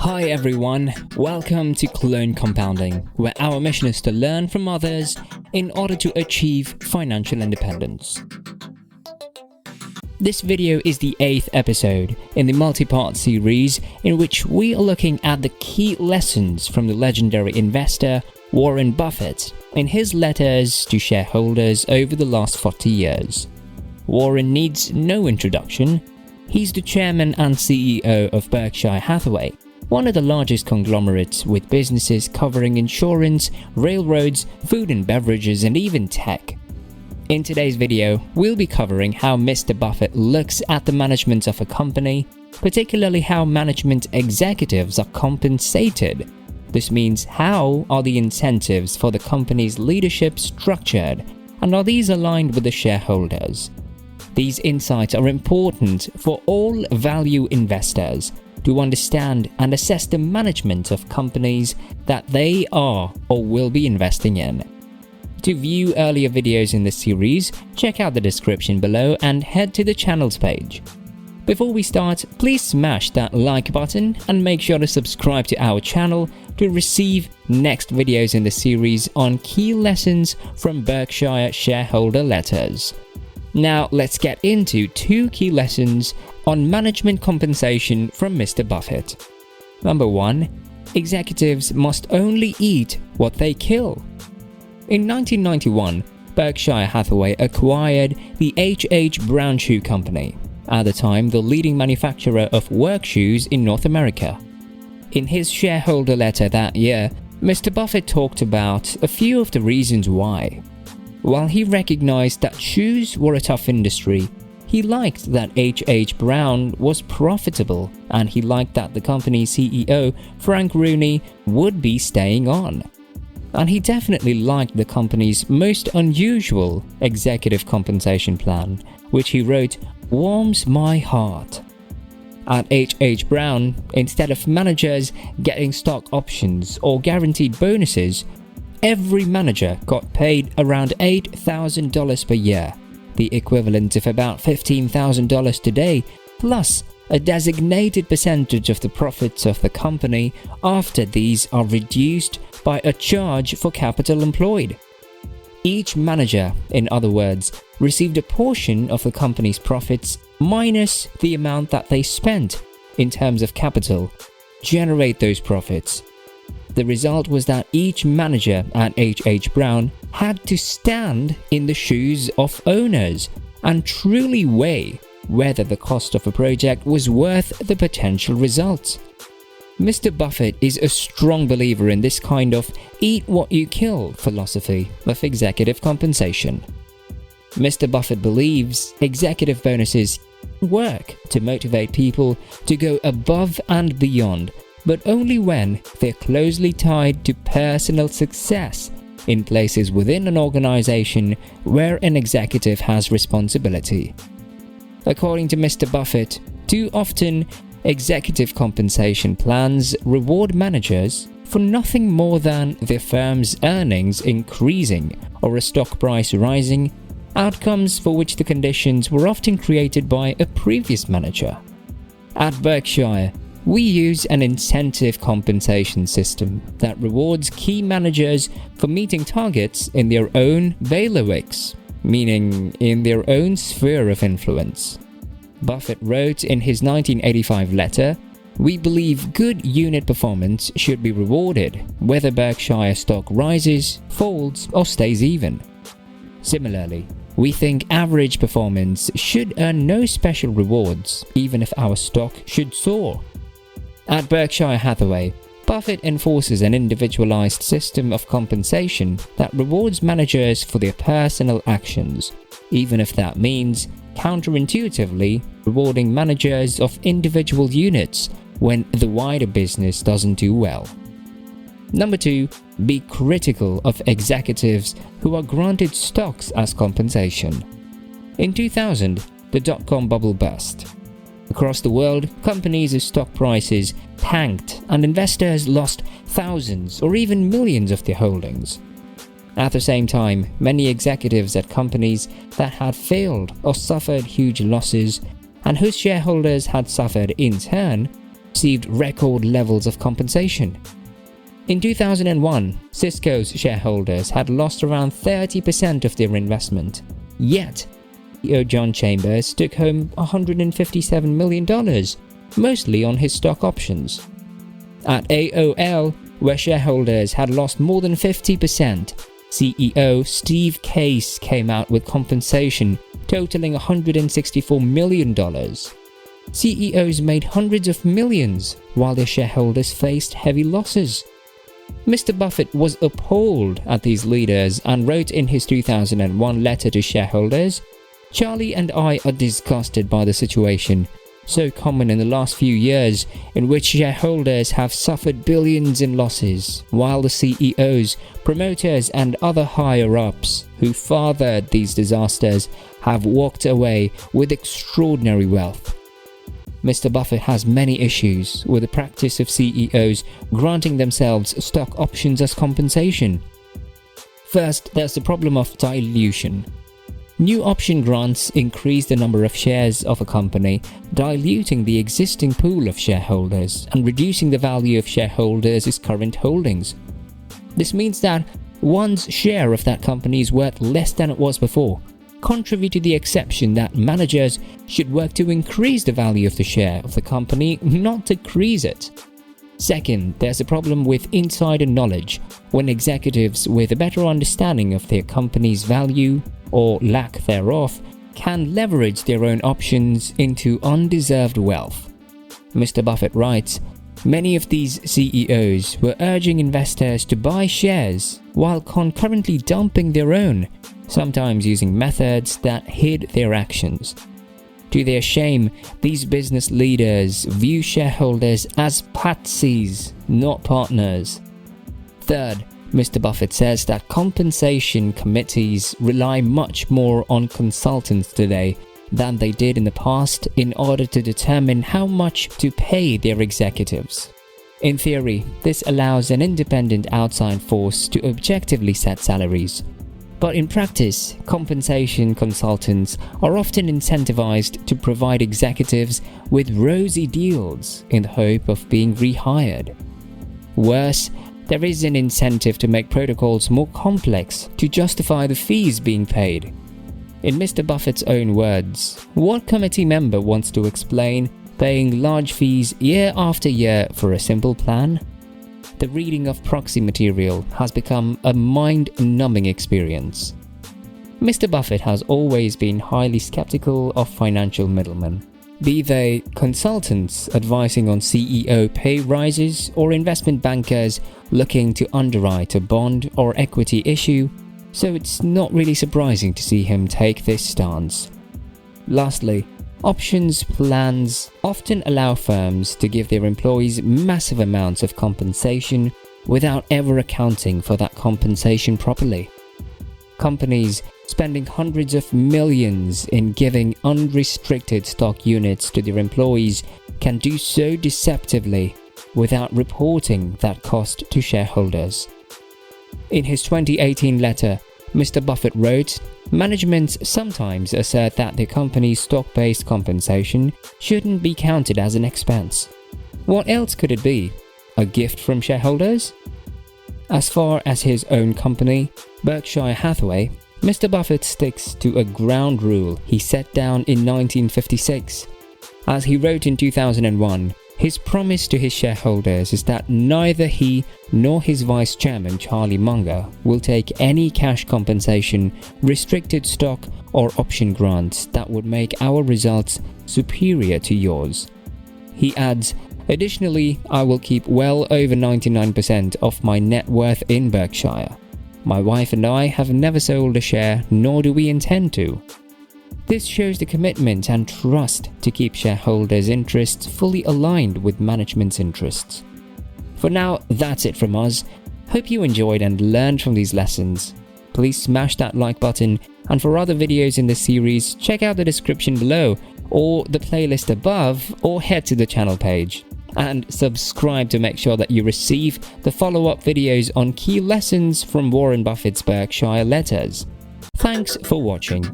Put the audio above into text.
Hi everyone, welcome to Clone Compounding, where our mission is to learn from others in order to achieve financial independence. This video is the 8th episode in the multi-part series in which we are looking at the key lessons from the legendary investor Warren Buffett in his letters to shareholders over the last 40 years. Warren needs no introduction. He's the chairman and CEO of Berkshire Hathaway, one of the largest conglomerates with businesses covering insurance, railroads, food and beverages, and even tech. In today's video, we'll be covering how Mr. Buffett looks at the management of a company, particularly how management executives are compensated. This means how are the incentives for the company's leadership structured, and are these aligned with the shareholders? These insights are important for all value investors to understand and assess the management of companies that they are or will be investing in. To view earlier videos in this series, check out the description below and head to the channel's page. Before we start, please smash that like button and make sure to subscribe to our channel to receive next videos in the series on key lessons from Berkshire shareholder letters. Now let's get into 2 key lessons on management compensation from Mr. Buffett. Number 1. Executives must only eat what they kill. In 1991, Berkshire Hathaway acquired the H.H. Brown Shoe Company, at the time the leading manufacturer of work shoes in North America. In his shareholder letter that year, Mr. Buffett talked about a few of the reasons why. While he recognized that shoes were a tough industry, he liked that H.H. Brown was profitable, and he liked that the company's CEO, Frank Rooney, would be staying on. And he definitely liked the company's most unusual executive compensation plan, which he wrote, "warms my heart." At H.H. Brown, instead of managers getting stock options or guaranteed bonuses, every manager got paid around $8,000 per year, the equivalent of about $15,000 today, plus a designated percentage of the profits of the company after these are reduced by a charge for capital employed. Each manager, in other words, received a portion of the company's profits minus the amount that they spent in terms of capital to generate those profits. The result was that each manager at H.H. Brown had to stand in the shoes of owners and truly weigh whether the cost of a project was worth the potential results. Mr. Buffett is a strong believer in this kind of eat what you kill philosophy of executive compensation. Mr. Buffett believes executive bonuses work to motivate people to go above and beyond, but only when they're closely tied to personal success in places within an organization where an executive has responsibility. According to Mr. Buffett, too often, executive compensation plans reward managers for nothing more than their firm's earnings increasing or a stock price rising, outcomes for which the conditions were often created by a previous manager. At Berkshire, we use an incentive compensation system that rewards key managers for meeting targets in their own bailiwicks, meaning in their own sphere of influence. Buffett wrote in his 1985 letter, "We believe good unit performance should be rewarded, whether Berkshire stock rises, falls, or stays even. Similarly, we think average performance should earn no special rewards, even if our stock should soar." At Berkshire Hathaway, Buffett enforces an individualized system of compensation that rewards managers for their personal actions, even if that means counterintuitively rewarding managers of individual units when the wider business doesn't do well. Number 2, be critical of executives who are granted stocks as compensation. In 2000, the dot-com bubble burst. Across the world, companies' stock prices tanked and investors lost thousands or even millions of their holdings. At the same time, many executives at companies that had failed or suffered huge losses and whose shareholders had suffered in turn received record levels of compensation. In 2001, Cisco's shareholders had lost around 30% of their investment. Yet, CEO John Chambers took home $157 million, mostly on his stock options. At AOL, where shareholders had lost more than 50%, CEO Steve Case came out with compensation totaling $164 million. CEOs made hundreds of millions while their shareholders faced heavy losses. Mr. Buffett was appalled at these leaders and wrote in his 2001 letter to shareholders, "Charlie and I are disgusted by the situation, so common in the last few years, in which shareholders have suffered billions in losses, while the CEOs, promoters and other higher-ups who fathered these disasters have walked away with extraordinary wealth." Mr. Buffett has many issues with the practice of CEOs granting themselves stock options as compensation. First, there's the problem of dilution. New option grants increase the number of shares of a company, diluting the existing pool of shareholders and reducing the value of shareholders' current holdings. This means that one's share of that company is worth less than it was before, contrary to the exception that managers should work to increase the value of the share of the company, not decrease it. Second, there's a problem with insider knowledge, when executives with a better understanding of their company's value, or lack thereof, can leverage their own options into undeserved wealth. Mr. Buffett writes, "Many of these CEOs were urging investors to buy shares while concurrently dumping their own, sometimes using methods that hid their actions. To their shame, these business leaders view shareholders as patsies, not partners." Third, Mr. Buffett says that compensation committees rely much more on consultants today than they did in the past in order to determine how much to pay their executives. In theory, this allows an independent outside force to objectively set salaries. But in practice, compensation consultants are often incentivized to provide executives with rosy deals in the hope of being rehired. Worse, there is an incentive to make protocols more complex to justify the fees being paid. In Mr. Buffett's own words, what committee member wants to explain paying large fees year after year for a simple plan? The reading of proxy material has become a mind-numbing experience. Mr. Buffett has always been highly skeptical of financial middlemen, be they consultants advising on CEO pay rises or investment bankers looking to underwrite a bond or equity issue, so it's not really surprising to see him take this stance. Lastly, options plans often allow firms to give their employees massive amounts of compensation without ever accounting for that compensation properly. Companies spending hundreds of millions in giving unrestricted stock units to their employees can do so deceptively without reporting that cost to shareholders. In his 2018 letter, Mr. Buffett wrote, "Management sometimes assert that their company's stock-based compensation shouldn't be counted as an expense. What else could it be? A gift from shareholders?" As far as his own company, Berkshire Hathaway, Mr. Buffett sticks to a ground rule he set down in 1956. As he wrote in 2001, his promise to his shareholders is that neither he nor his vice chairman Charlie Munger will take any cash compensation, restricted stock or option grants that would make our results superior to yours. He adds, "Additionally, I will keep well over 99% of my net worth in Berkshire. My wife and I have never sold a share, nor do we intend to." This shows the commitment and trust to keep shareholders' interests fully aligned with management's interests. For now, that's it from us. Hope you enjoyed and learned from these lessons. Please smash that like button, and for other videos in this series, check out the description below or the playlist above, or head to the channel page. And subscribe to make sure that you receive the follow-up videos on key lessons from Warren Buffett's Berkshire letters. Thanks for watching.